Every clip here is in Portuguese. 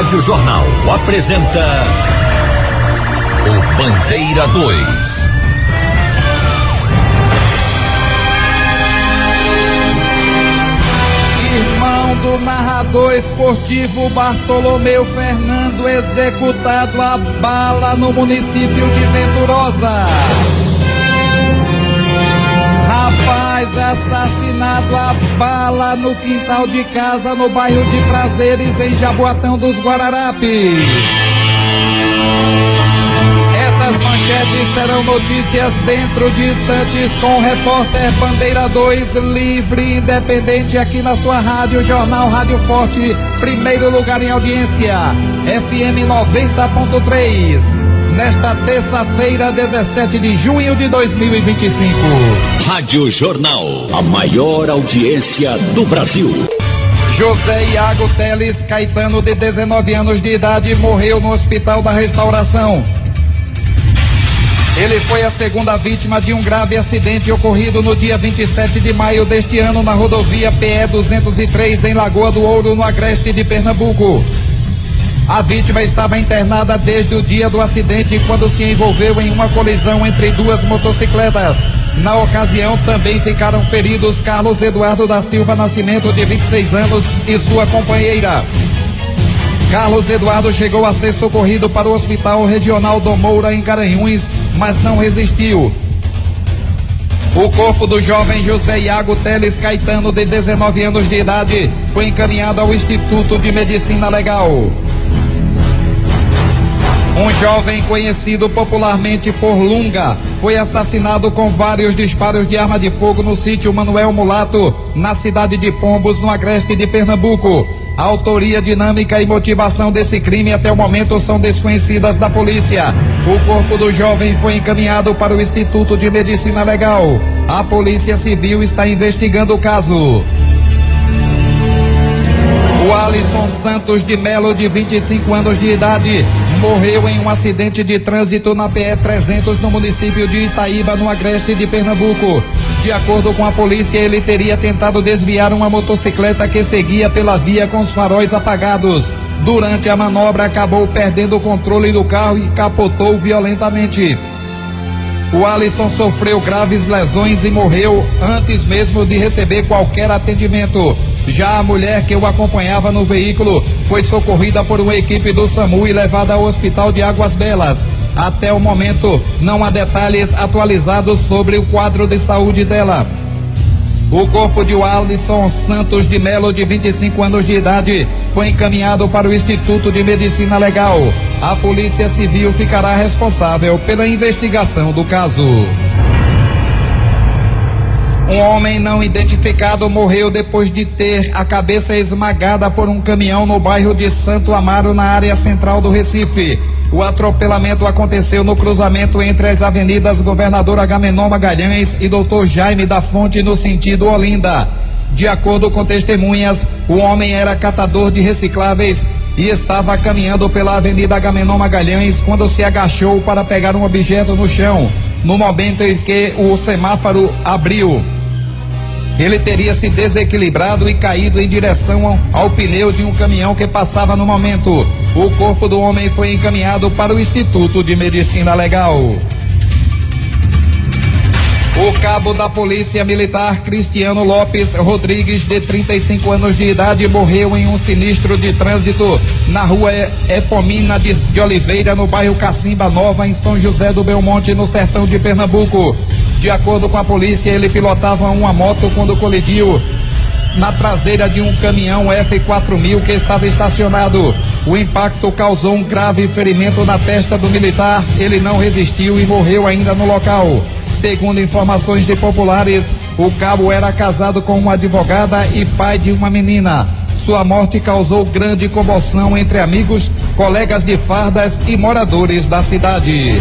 Rádio Jornal apresenta o Bandeira 2. Irmão do narrador esportivo Bartolomeu Fernando, executado a bala no município de Venturosa. Rapaz assassinado a bala no quintal de casa no bairro de Prazeres, em Jaboatão dos Guararapes. Essas manchetes serão notícias dentro de instantes com o repórter Bandeira 2, livre e independente, aqui na sua rádio Jornal Rádio Forte, primeiro lugar em audiência, FM 90.3. Nesta terça-feira, 17 de junho de 2025. Rádio Jornal, a maior audiência do Brasil. José Iago Teles Caetano, de 19 anos de idade, morreu no Hospital da Restauração. Ele foi a segunda vítima de um grave acidente ocorrido no dia 27 de maio deste ano na rodovia PE 203 em Lagoa do Ouro, no agreste de Pernambuco. A vítima estava internada desde o dia do acidente, quando se envolveu em uma colisão entre duas motocicletas. Na ocasião, também ficaram feridos Carlos Eduardo da Silva Nascimento, de 26 anos, e sua companheira. Carlos Eduardo chegou a ser socorrido para o Hospital Regional do Moura, em Garanhuns, mas não resistiu. O corpo do jovem José Iago Teles Caetano, de 19 anos de idade, foi encaminhado ao Instituto de Medicina Legal. Um jovem conhecido popularmente por Lunga foi assassinado com vários disparos de arma de fogo no sítio Manuel Mulato, na cidade de Pombos, no agreste de Pernambuco. A autoria, dinâmica e motivação desse crime até o momento são desconhecidas da polícia. O corpo do jovem foi encaminhado para o Instituto de Medicina Legal. A Polícia Civil está investigando o caso. O Alisson Santos de Melo, de 25 anos de idade, morreu em um acidente de trânsito na PE 300 no município de Itaíba, no agreste de Pernambuco. De acordo com a polícia, ele teria tentado desviar uma motocicleta que seguia pela via com os faróis apagados. Durante a manobra, acabou perdendo o controle do carro e capotou violentamente. O Alisson sofreu graves lesões e morreu antes mesmo de receber qualquer atendimento. Já a mulher que o acompanhava no veículo foi socorrida por uma equipe do SAMU e levada ao Hospital de Águas Belas. Até o momento, não há detalhes atualizados sobre o quadro de saúde dela. O corpo de Alisson Santos de Melo, de 25 anos de idade, foi encaminhado para o Instituto de Medicina Legal. A Polícia Civil ficará responsável pela investigação do caso. Um homem não identificado morreu depois de ter a cabeça esmagada por um caminhão no bairro de Santo Amaro, na área central do Recife. O atropelamento aconteceu no cruzamento entre as avenidas Governador Agamenon Magalhães e Dr. Jaime da Fonte, no sentido Olinda. De acordo com testemunhas, o homem era catador de recicláveis e estava caminhando pela Avenida Agamenon Magalhães quando se agachou para pegar um objeto no chão. No momento em que o semáforo abriu, ele teria se desequilibrado e caído em direção ao pneu de um caminhão que passava no momento. O corpo do homem foi encaminhado para o Instituto de Medicina Legal. O cabo da Polícia Militar Cristiano Lopes Rodrigues, de 35 anos de idade, morreu em um sinistro de trânsito na rua Epomina de Oliveira, no bairro Cacimba Nova, em São José do Belmonte, no sertão de Pernambuco. De acordo com a polícia, ele pilotava uma moto quando colidiu na traseira de um caminhão F4000 que estava estacionado. O impacto causou um grave ferimento na testa do militar. Ele não resistiu e morreu ainda no local. Segundo informações de populares, o cabo era casado com uma advogada e pai de uma menina. Sua morte causou grande comoção entre amigos, colegas de fardas e moradores da cidade.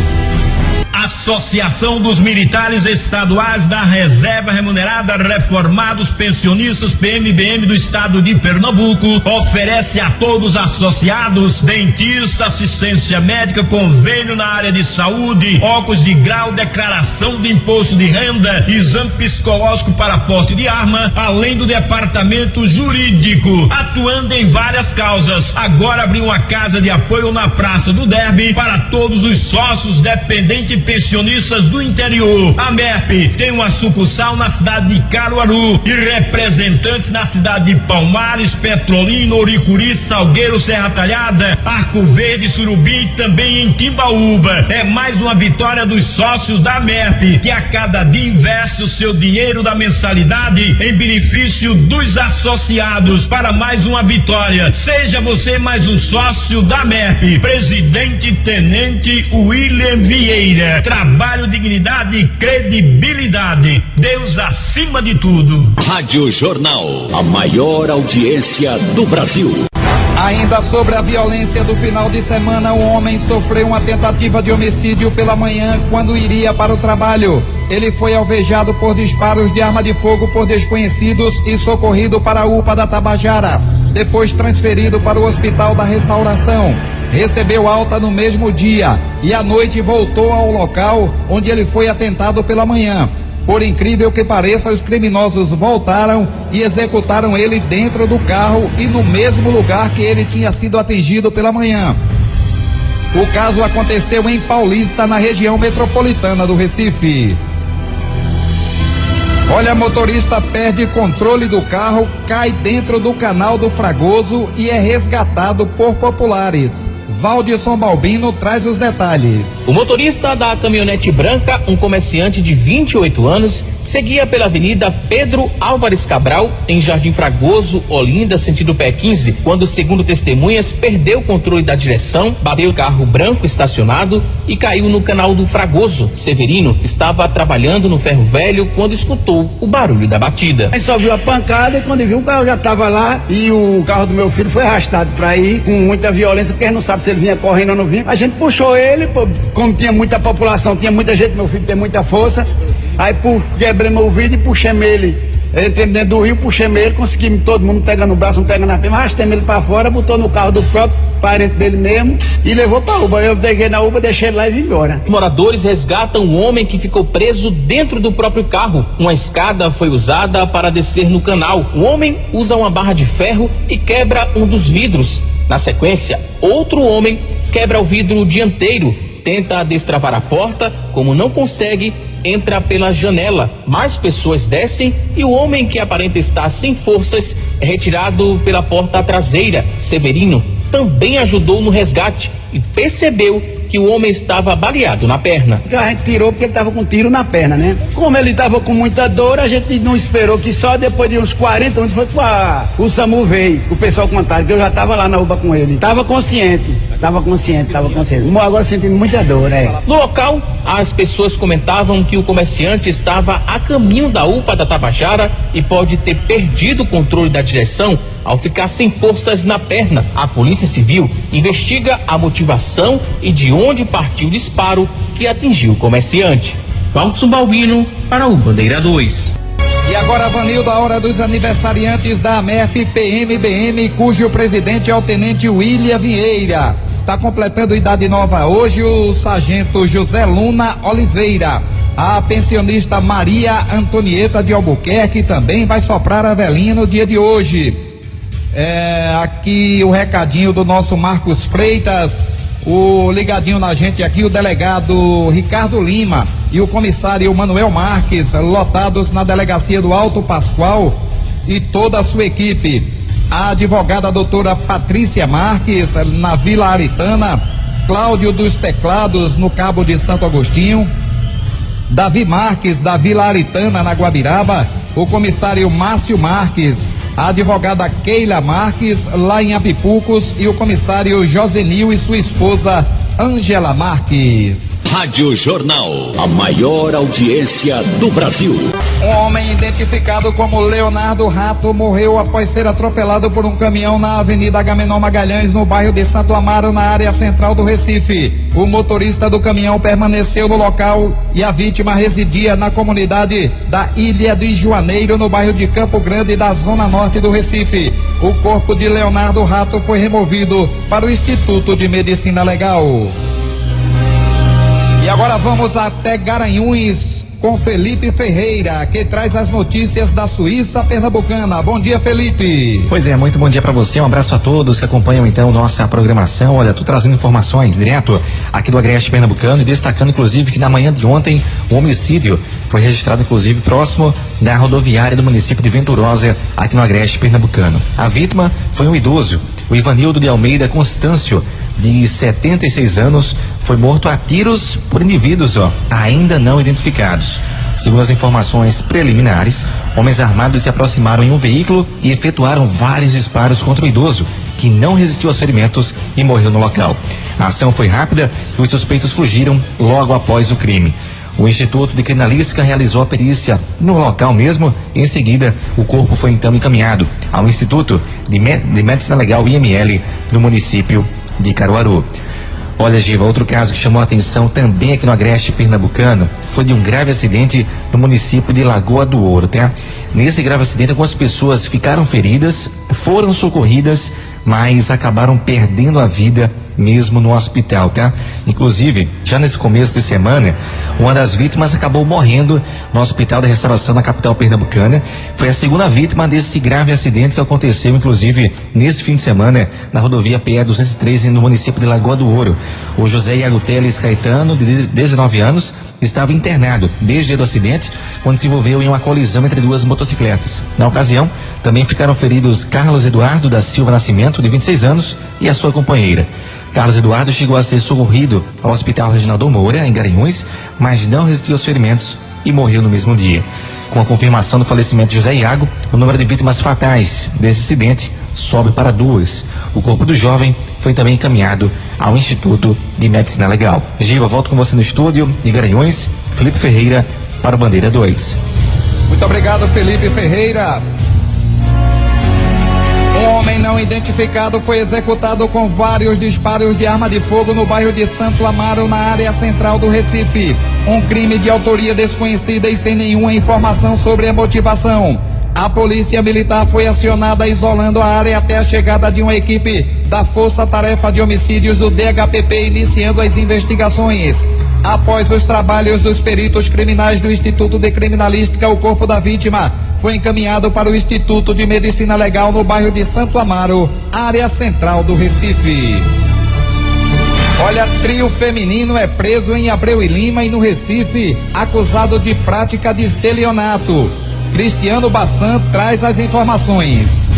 Associação dos Militares Estaduais da Reserva Remunerada Reformados Pensionistas PMBM do Estado de Pernambuco oferece a todos associados dentista, assistência médica, convênio na área de saúde, óculos de grau, declaração de imposto de renda, exame psicológico para porte de arma, além do departamento jurídico, atuando em várias causas. Agora abriu uma casa de apoio na Praça do Derby para todos os sócios, dependentes e pensionistas do interior. A MERP tem uma sucursal na cidade de Caruaru e representantes na cidade de Palmares, Petrolina, Oricuri, Salgueiro, Serra Talhada, Arco Verde, Surubim e também em Timbaúba. É mais uma vitória dos sócios da MERP, que a cada dia investe o seu dinheiro da mensalidade em benefício dos associados para mais uma vitória. Seja você mais um sócio da MERP. Presidente Tenente William Vieira. Trabalho, dignidade e credibilidade. Deus acima de tudo. Rádio Jornal, a maior audiência do Brasil. Ainda sobre a violência do final de semana, um homem sofreu uma tentativa de homicídio pela manhã quando iria para o trabalho. Ele foi alvejado por disparos de arma de fogo por desconhecidos e socorrido para a UPA da Tabajara. Depois transferido para o Hospital da Restauração. Recebeu alta no mesmo dia e à noite voltou ao local onde ele foi atentado pela manhã. Por incrível que pareça, os criminosos voltaram e executaram ele dentro do carro e no mesmo lugar que ele tinha sido atingido pela manhã. O caso aconteceu em Paulista, na região metropolitana do Recife. Olha, motorista perde controle do carro, cai dentro do canal do Fragoso e é resgatado por populares. Valdisson Balbino traz os detalhes. O motorista da caminhonete branca, um comerciante de 28 anos, seguia pela Avenida Pedro Álvares Cabral, em Jardim Fragoso, Olinda, sentido Pé 15, quando, segundo testemunhas, perdeu o controle da direção, bateu o carro branco estacionado e caiu no canal do Fragoso. Severino estava trabalhando no ferro velho quando escutou o barulho da batida. Aí só viu a pancada e quando viu o carro já estava lá e o carro do meu filho foi arrastado para ir com muita violência, porque a gente não sabe se ele vinha correndo ou não vinha. A gente puxou ele, como tinha muita população, tinha muita gente, meu filho tem muita força, aí quebramos o vidro e puxamos ele, entrei dentro do rio, puxamos ele, conseguimos todo mundo pegando no braço, um pegando na perna, arrastamos ele para fora, botou no carro do próprio parente dele mesmo e levou para Uba. Eu peguei na Uba, deixei ele lá e vim embora. Moradores resgatam um homem que ficou preso dentro do próprio carro. Uma escada foi usada para descer no canal. O homem usa uma barra de ferro e quebra um dos vidros. Na sequência, outro homem quebra o vidro dianteiro, tenta destravar a porta, como não consegue, entra pela janela. Mais pessoas descem e o homem, que aparenta estar sem forças, é retirado pela porta traseira. Severino também ajudou no resgate e percebeu que o homem estava baleado na perna. A gente tirou porque ele estava com tiro na perna, né? Como ele estava com muita dor, a gente não esperou, que só depois de uns 40 minutos foi o SAMU veio, o pessoal contaram que eu já estava lá na UPA com ele. Estava consciente. Agora sentindo muita dor, né? No local, as pessoas comentavam que o comerciante estava a caminho da UPA da Tabajara e pode ter perdido o controle da direção ao ficar sem forças na perna. A Polícia Civil investiga a motivação e de onde partiu o disparo que atingiu o comerciante. Valdisson Balbino para o Bandeira 2. E agora, Vanildo, a hora dos aniversariantes da MERP PMBM, cujo presidente é o Tenente William Vieira. Está completando idade nova hoje o sargento José Luna Oliveira. A pensionista Maria Antonieta de Albuquerque também vai soprar a velhinha no dia de hoje. Aqui o recadinho do nosso Marcos Freitas, o ligadinho na gente aqui, o delegado Ricardo Lima e o comissário Manuel Marques, lotados na delegacia do Alto Pascoal e toda a sua equipe. A advogada doutora Patrícia Marques, na Vila Aritana, Cláudio dos Teclados, no Cabo de Santo Agostinho, Davi Marques, da Vila Aritana, na Guabiraba, o comissário Márcio Marques, a advogada Keila Marques, lá em Apipucos, e o comissário Josenil e sua esposa Ângela Marques. Rádio Jornal, a maior audiência do Brasil. homem identificado como Leonardo Rato morreu após ser atropelado por um caminhão na Avenida Agamenon Magalhães, no bairro de Santo Amaro, na área central do Recife. O motorista do caminhão permaneceu no local e a vítima residia na comunidade da Ilha de Joaneiro, no bairro de Campo Grande, da zona norte do Recife. O corpo de Leonardo Rato foi removido para o Instituto de Medicina Legal. E agora vamos até Garanhuns com Felipe Ferreira, que traz as notícias da Suíça pernambucana. Bom dia, Felipe. Pois é, muito bom dia para você, um abraço a todos que acompanham então nossa programação. Olha, tô trazendo informações direto aqui do Agreste Pernambucano e destacando inclusive que na manhã de ontem um homicídio foi registrado inclusive próximo da rodoviária do município de Venturosa, aqui no Agreste Pernambucano. A vítima foi um idoso, o Ivanildo de Almeida Constâncio, de 76 anos, foi morto a tiros por indivíduos ainda não identificados. Segundo as informações preliminares, homens armados se aproximaram em um veículo e efetuaram vários disparos contra o idoso, que não resistiu aos ferimentos e morreu no local. A ação foi rápida e os suspeitos fugiram logo após o crime. O Instituto de Criminalística realizou a perícia no local mesmo e em seguida o corpo foi então encaminhado ao Instituto de Medicina Legal IML no município de Caruaru. Olha, Giva, outro caso que chamou a atenção também aqui no Agreste Pernambucano foi de um grave acidente no município de Lagoa do Ouro, tá? Nesse grave acidente, algumas pessoas ficaram feridas, foram socorridas, mas acabaram perdendo a vida mesmo no hospital, tá? Inclusive, já nesse começo de semana, uma das vítimas acabou morrendo no Hospital da Restauração na capital pernambucana. Foi a segunda vítima desse grave acidente que aconteceu, inclusive, nesse fim de semana, na rodovia PE 203, no município de Lagoa do Ouro. O José Iago Teles Caetano, de 19 anos, estava internado desde o dia do acidente, quando se envolveu em uma colisão entre duas motocicletas. Na ocasião, também ficaram feridos Carlos Eduardo da Silva Nascimento, de 26 anos, e a sua companheira. Carlos Eduardo chegou a ser socorrido ao Hospital Reginaldo Moura, em Garanhuns, mas não resistiu aos ferimentos e morreu no mesmo dia. Com a confirmação do falecimento de José Iago, o número de vítimas fatais desse acidente sobe para 2. O corpo do jovem foi também encaminhado ao Instituto de Medicina Legal. Giva, volto com você no estúdio de Garanhuns. Felipe Ferreira para o Bandeira 2. Muito obrigado, Felipe Ferreira. Um homem não identificado foi executado com vários disparos de arma de fogo no bairro de Santo Amaro, na área central do Recife. Um crime de autoria desconhecida e sem nenhuma informação sobre a motivação. A polícia militar foi acionada isolando a área até a chegada de uma equipe da Força Tarefa de Homicídios do DHPP, iniciando as investigações. Após os trabalhos dos peritos criminais do Instituto de Criminalística, o corpo da vítima foi encaminhado para o Instituto de Medicina Legal no bairro de Santo Amaro, área central do Recife. Olha, trio feminino é preso em Abreu e Lima e no Recife, acusado de prática de estelionato. Cristiano Bassan traz as informações.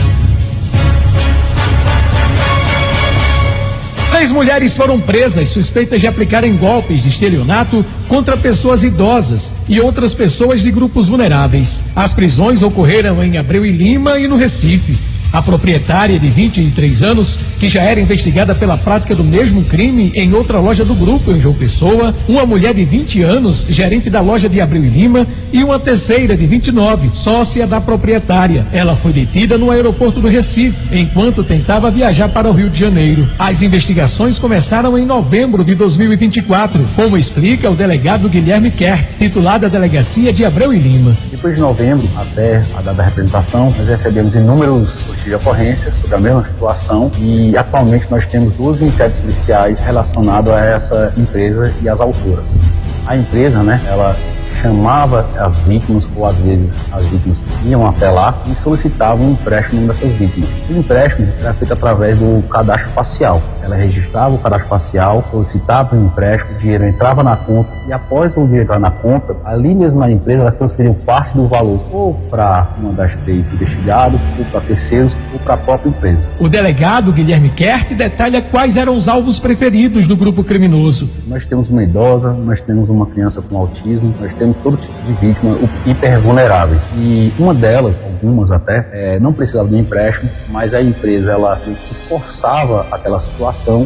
3 mulheres foram presas suspeitas de aplicarem golpes de estelionato contra pessoas idosas e outras pessoas de grupos vulneráveis. As prisões ocorreram em Abreu e Lima e no Recife. A proprietária de 23 anos, que já era investigada pela prática do mesmo crime em outra loja do grupo em João Pessoa, uma mulher de 20 anos, gerente da loja de Abreu e Lima, e uma terceira de 29, sócia da proprietária. Ela foi detida no aeroporto do Recife, enquanto tentava viajar para o Rio de Janeiro. As investigações começaram em novembro de 2024, como explica o delegado Guilherme Kert, titular da delegacia de Abreu e Lima. Depois de novembro, até a data da representação, nós recebemos inúmeros de ocorrências sobre a mesma situação e atualmente nós temos 2 inquéritos policiais relacionados a essa empresa e as autoras. A empresa, ela chamava as vítimas, ou às vezes as vítimas iam até lá e solicitavam um empréstimo dessas vítimas. O empréstimo era feito através do cadastro facial. Ela registrava o cadastro facial, solicitava um empréstimo, o dinheiro entrava na conta e após o dinheiro entrar na conta, ali mesmo na empresa elas transferiam parte do valor ou para uma das 3 investigadas, ou para terceiros, ou para a própria empresa. O delegado Guilherme Kert detalha quais eram os alvos preferidos do grupo criminoso. Nós temos uma idosa, nós temos uma criança com autismo, nós temos todo tipo de vítimas hipervulneráveis. E uma delas, algumas até, não precisava de um empréstimo, mas a empresa ela forçava aquela situação,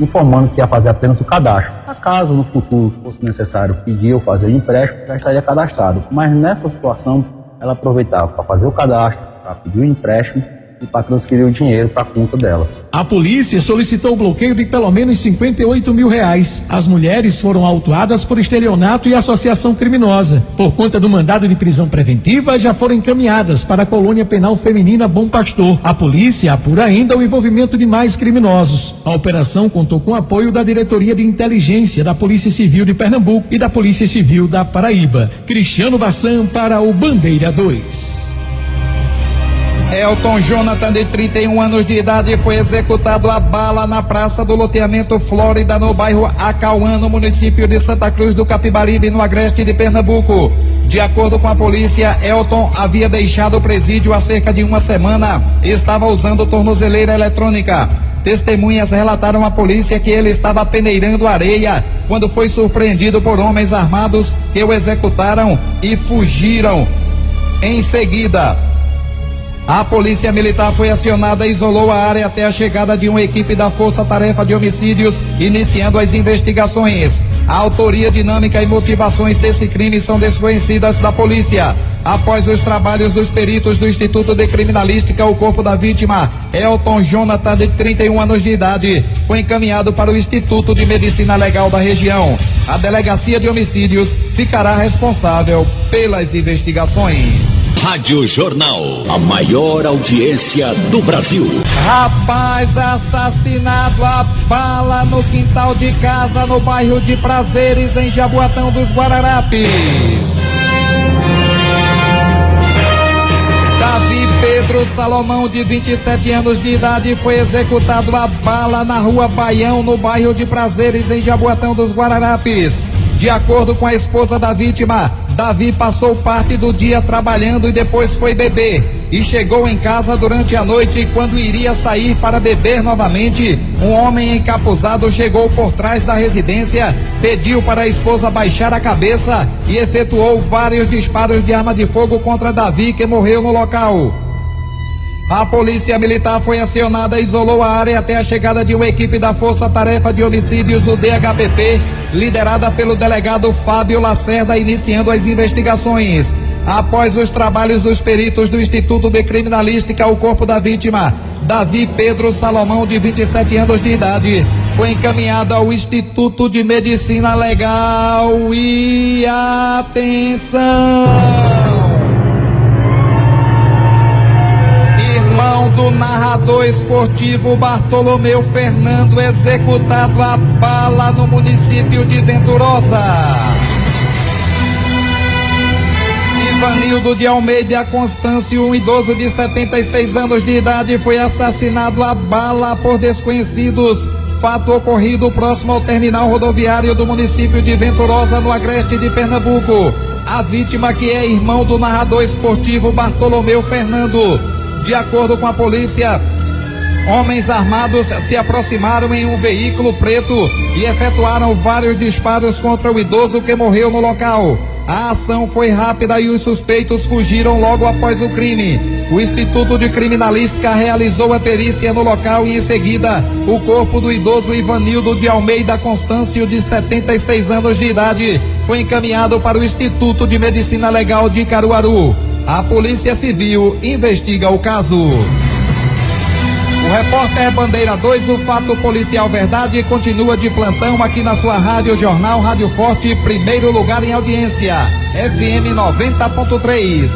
informando que ia fazer apenas o cadastro. A Caso no futuro fosse necessário pedir ou fazer o empréstimo, já estaria cadastrado. Mas nessa situação, ela aproveitava para fazer o cadastro, para pedir o empréstimo e para transferir o dinheiro para a conta delas. A polícia solicitou o bloqueio de pelo menos R$58 mil. As mulheres foram autuadas por estelionato e associação criminosa. Por conta do mandado de prisão preventiva, já foram encaminhadas para a colônia penal feminina Bom Pastor. A polícia apura ainda o envolvimento de mais criminosos. A operação contou com o apoio da Diretoria de Inteligência da Polícia Civil de Pernambuco e da Polícia Civil da Paraíba. Cristiano Bassan para o Bandeira 2. Elton Jonathan, de 31 anos de idade, foi executado a bala na praça do loteamento Flórida, no bairro Acauã, no município de Santa Cruz do Capibaribe, no agreste de Pernambuco. De acordo com a polícia, Elton havia deixado o presídio há cerca de uma semana e estava usando tornozeleira eletrônica. Testemunhas relataram à polícia que ele estava peneirando areia quando foi surpreendido por homens armados que o executaram e fugiram. Em seguida, a polícia militar foi acionada e isolou a área até a chegada de uma equipe da Força Tarefa de Homicídios, iniciando as investigações. A autoria, dinâmica e motivações desse crime são desconhecidas da polícia. Após os trabalhos dos peritos do Instituto de Criminalística, o corpo da vítima, Elton Jonathan, de 31 anos de idade, foi encaminhado para o Instituto de Medicina Legal da região. A Delegacia de Homicídios ficará responsável pelas investigações. Rádio Jornal, a maior audiência do Brasil. Rapaz assassinado a bala no quintal de casa no bairro de Prazeres, em Jaboatão dos Guararapes. Davi Pedro Salomão, de 27 anos de idade, foi executado a bala na rua Baião, no bairro de Prazeres, em Jaboatão dos Guararapes. De acordo com a esposa da vítima, Davi passou parte do dia trabalhando e depois foi beber. E chegou em casa durante a noite e quando iria sair para beber novamente, um homem encapuzado chegou por trás da residência, pediu para a esposa baixar a cabeça e efetuou vários disparos de arma de fogo contra Davi, que morreu no local. A polícia militar foi acionada e isolou a área até a chegada de uma equipe da Força Tarefa de Homicídios do DHPP, liderada pelo delegado Fábio Lacerda, iniciando as investigações. Após os trabalhos dos peritos do Instituto de Criminalística, o corpo da vítima, Davi Pedro Salomão, de 27 anos de idade, foi encaminhado ao Instituto de Medicina Legal. E atenção! Irmão do narrador esportivo Bartolomeu Fernando, executado a bala no município de Venturosa. Ivanildo de Almeida Constâncio, um idoso de 76 anos de idade, foi assassinado a bala por desconhecidos. Fato ocorrido próximo ao terminal rodoviário do município de Venturosa, no agreste de Pernambuco. A vítima, que é irmão do narrador esportivo Bartolomeu Fernando. De acordo com a polícia, homens armados se aproximaram em um veículo preto e efetuaram vários disparos contra o idoso, que morreu no local. A ação foi rápida e os suspeitos fugiram logo após o crime. O Instituto de Criminalística realizou a perícia no local e, em seguida, o corpo do idoso Ivanildo de Almeida Constâncio, de 76 anos de idade, foi encaminhado para o Instituto de Medicina Legal de Caruaru. A Polícia Civil investiga o caso. O repórter Bandeira 2, o fato policial verdade, continua de plantão aqui na sua Rádio Jornal, Rádio Forte, primeiro lugar em audiência, FM 90.3.